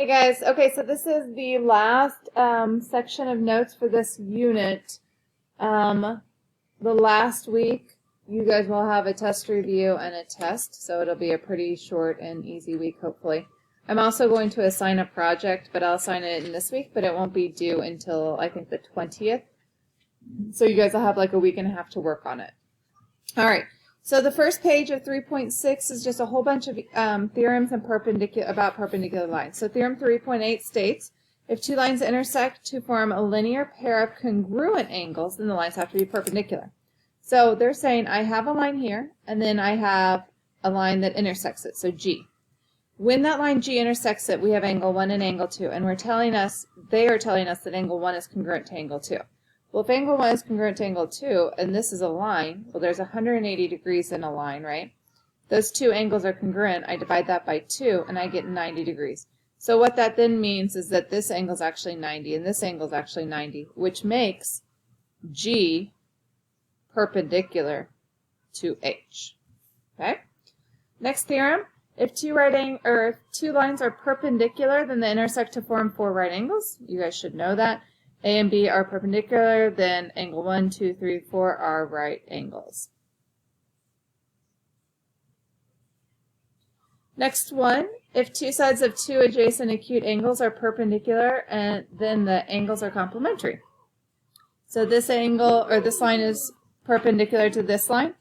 Hey guys, okay, so this is the last section of notes for this unit. The last week, you guys will have a test review and a test, so it'll be a pretty short and easy week, hopefully. I'm also going to assign a project, but I'll assign it in this week, but it won't be due until, I think, the 20th. So you guys will have like a week and a half to work on it. All right. So the first page of 3.6 is just a whole bunch of theorems and about perpendicular lines. So theorem 3.8 states, if two lines intersect to form a linear pair of congruent angles, then the lines have to be perpendicular. So they're saying I have a line here, and then I have a line that intersects it, so G. When that line G intersects it, we have angle 1 and angle 2, and they are telling us that angle 1 is congruent to angle 2. Well, if angle 1 is congruent to angle 2, and this is a line, well, there's 180 degrees in a line, right? Those two angles are congruent. I divide that by 2, and I get 90 degrees. So what that then means is that this angle is actually 90, and this angle is actually 90, which makes G perpendicular to H. Okay? Next theorem, if two lines are perpendicular, then they intersect to form 4 right angles. You guys should know that. A and B are perpendicular, then angle 1, 2, 3, 4 are right angles. Next one, if two sides of two adjacent acute angles are perpendicular, and then the angles are complementary. So this angle, or this line is perpendicular to this line.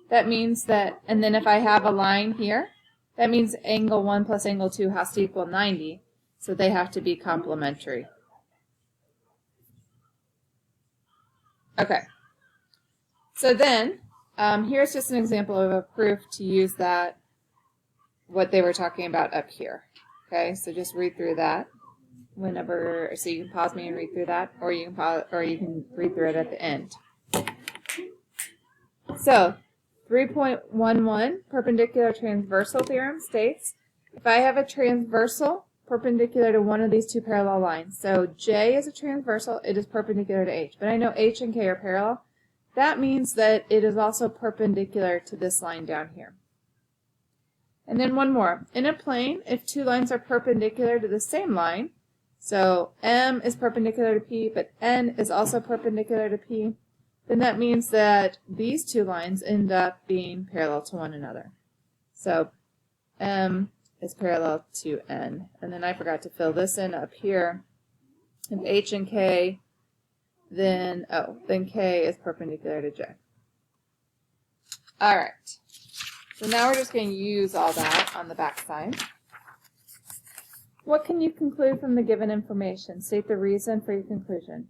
That means that, and then if I have a line here, that means angle 1 plus angle 2 has to equal 90, so they have to be complementary. Okay, so then here's just an example of a proof to use that, what they were talking about up here. Okay, so just read through that whenever, so you can pause me and read through that, or you can read through it at the end. So 3.11 perpendicular transversal theorem states, if I have a transversal perpendicular to one of these two parallel lines. So J is a transversal, it is perpendicular to H. But I know H and K are parallel. That means that it is also perpendicular to this line down here. And then one more. In a plane, if two lines are perpendicular to the same line, so M is perpendicular to P, but N is also perpendicular to P, then that means that these two lines end up being parallel to one another. So M is parallel to N. And then I forgot to fill this in up here. If H and K, then K is perpendicular to J. All right. So now we're just going to use all that on the back side. What can you conclude from the given information? State the reason for your conclusion.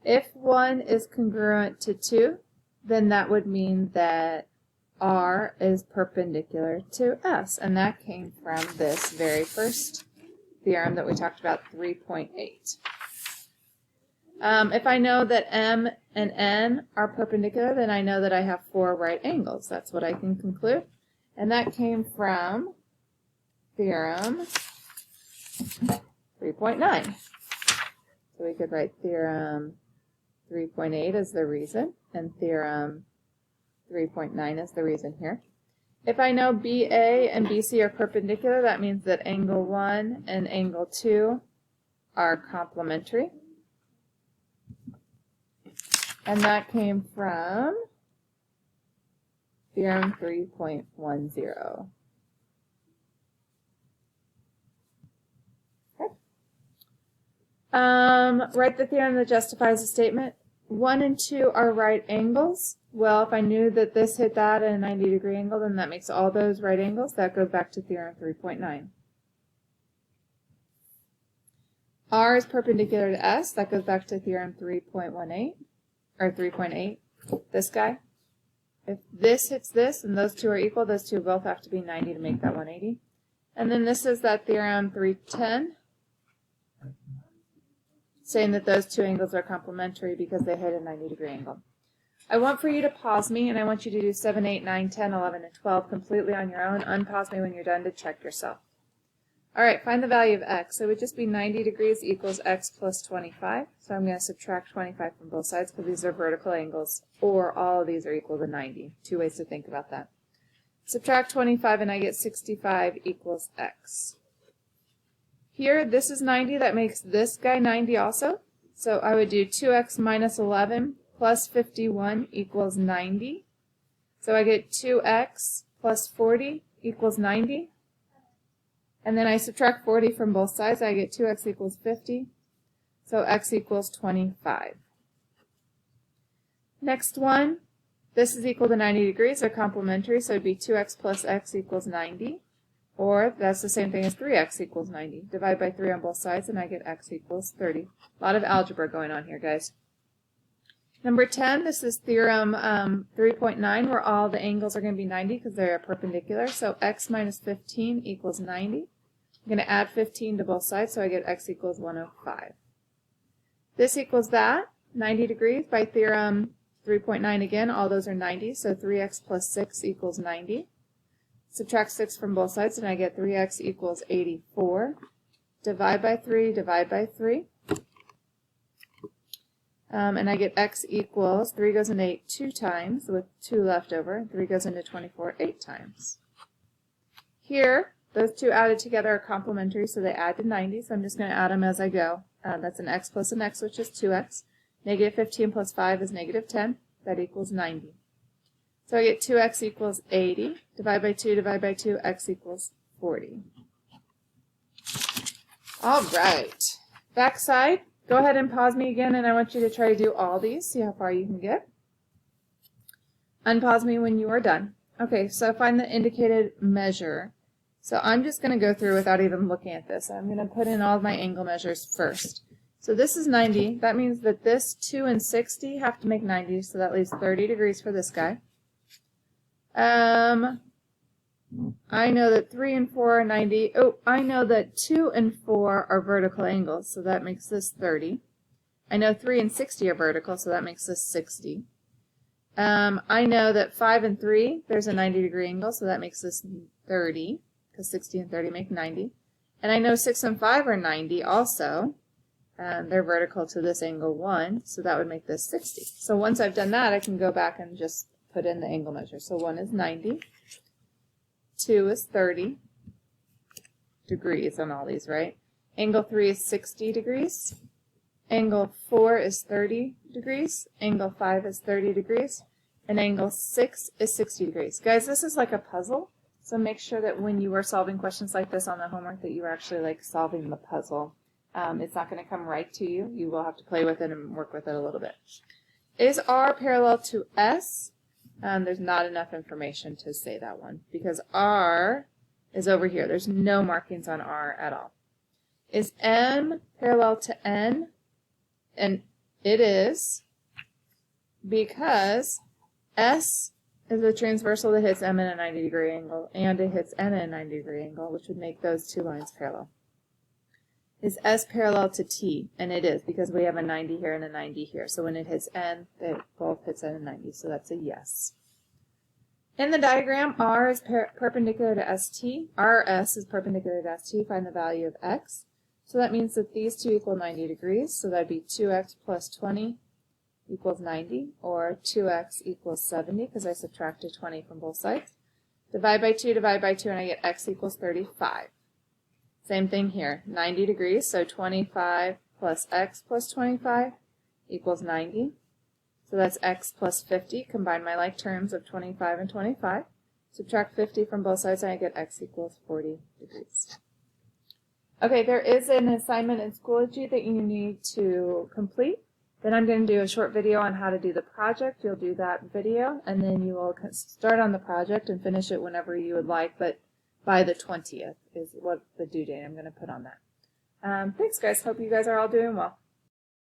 If 1 is congruent to 2, then that would mean that R is perpendicular to S, and that came from this very first theorem that we talked about, 3.8. If I know that M and N are perpendicular, then I know that I have 4 right angles. That's what I can conclude, and that came from theorem 3.9. So we could write theorem 3.8 as the reason, and theorem 3.9 is the reason here. If I know BA and BC are perpendicular, that means that angle 1 and angle 2 are complementary. And that came from theorem 3.10. Okay. Write the theorem that justifies the statement. 1 and 2 are right angles. Well, if I knew that this hit that at a 90-degree angle, then that makes all those right angles. That goes back to theorem 3.9. R is perpendicular to S. That goes back to theorem 3.18, or 3.8. This guy. If this hits this and those two are equal, those two both have to be 90 to make that 180. And then this is that theorem 3.10. Saying that those two angles are complementary because they hit a 90-degree angle. I want for you to pause me, and I want you to do 7, 8, 9, 10, 11, and 12 completely on your own. Unpause me when you're done to check yourself. All right, find the value of x. It would just be 90 degrees equals x plus 25. So I'm going to subtract 25 from both sides because these are vertical angles, or all of these are equal to 90. 2 ways to think about that. Subtract 25 and I get 65 equals x. Here, this is 90. That makes this guy 90 also. So I would do 2x minus 11 plus 51 equals 90. So I get 2x plus 40 equals 90. And then I subtract 40 from both sides. I get 2x equals 50. So x equals 25. Next one, this is equal to 90 degrees. They're complementary, so it would be 2x plus x equals 90. Or that's the same thing as 3x equals 90. Divide by 3 on both sides, and I get x equals 30. A lot of algebra going on here, guys. Number 10, this is theorem 3.9, where all the angles are going to be 90 because they're perpendicular. So x minus 15 equals 90. I'm going to add 15 to both sides, so I get x equals 105. This equals that, 90 degrees, by theorem 3.9 again. All those are 90, so 3x plus 6 equals 90. Subtract 6 from both sides, and I get 3x equals 84. Divide by 3, divide by 3. And I get x equals, 3 goes into 8 2 times, with 2 left over. 3 goes into 24 8 times. Here, those two added together are complementary, so they add to 90, so I'm just going to add them as I go. That's an x plus an x, which is 2x. Negative 15 plus 5 is negative 10. That equals 90. So I get 2x equals 80. Divide by 2, x equals 40. All right. Back side. Go ahead and pause me again, and I want you to try to do all these. See how far you can get. Unpause me when you are done. Okay, so find the indicated measure. So I'm just going to go through without even looking at this. I'm going to put in all of my angle measures first. So this is 90. That means that this 2 and 60 have to make 90, so that leaves 30 degrees for this guy. I know that 3 and 4 are 90. Oh, I know that 2 and 4 are vertical angles, so that makes this 30. I know 3 and 60 are vertical, so that makes this 60. I know that 5 and 3, there's a 90 degree angle, so that makes this 30, because 60 and 30 make 90. And I know 6 and 5 are 90 also. They're vertical to this angle 1, so that would make this 60. So once I've done that, I can go back and just put in the angle measure. So 1 is 90, 2 is 30 degrees on all these, right? Angle 3 is 60 degrees. Angle 4 is 30 degrees. Angle 5 is 30 degrees. And angle 6 is 60 degrees. Guys, this is like a puzzle, so make sure that when you are solving questions like this on the homework that you are actually like solving the puzzle. It's not going to come right to you. You will have to play with it and work with it a little bit. Is R parallel to S? There's not enough information to say that one because R is over here. There's no markings on R at all. Is M parallel to N? And it is, because S is a transversal that hits M in a 90 degree angle and it hits N in a 90 degree angle, which would make those two lines parallel. Is S parallel to T? And it is, because we have a 90 here and a 90 here. So when it hits N, it both hits N and 90. So that's a yes. In the diagram, R is perpendicular to ST. RS is perpendicular to ST. Find the value of X. So that means that these two equal 90 degrees. So that would be 2x plus 20 equals 90, or 2x equals 70, because I subtracted 20 from both sides. Divide by 2, and I get x equals 35. Same thing here, 90 degrees, so 25 plus x plus 25 equals 90. So that's x plus 50. Combine my like terms of 25 and 25. Subtract 50 from both sides, and I get x equals 40 degrees. Okay, there is an assignment in Schoology that you need to complete. Then I'm going to do a short video on how to do the project. You'll do that video, and then you will start on the project and finish it whenever you would like, but by the 20th is what the due date I'm going to put on that. Thanks, guys. Hope you guys are all doing well.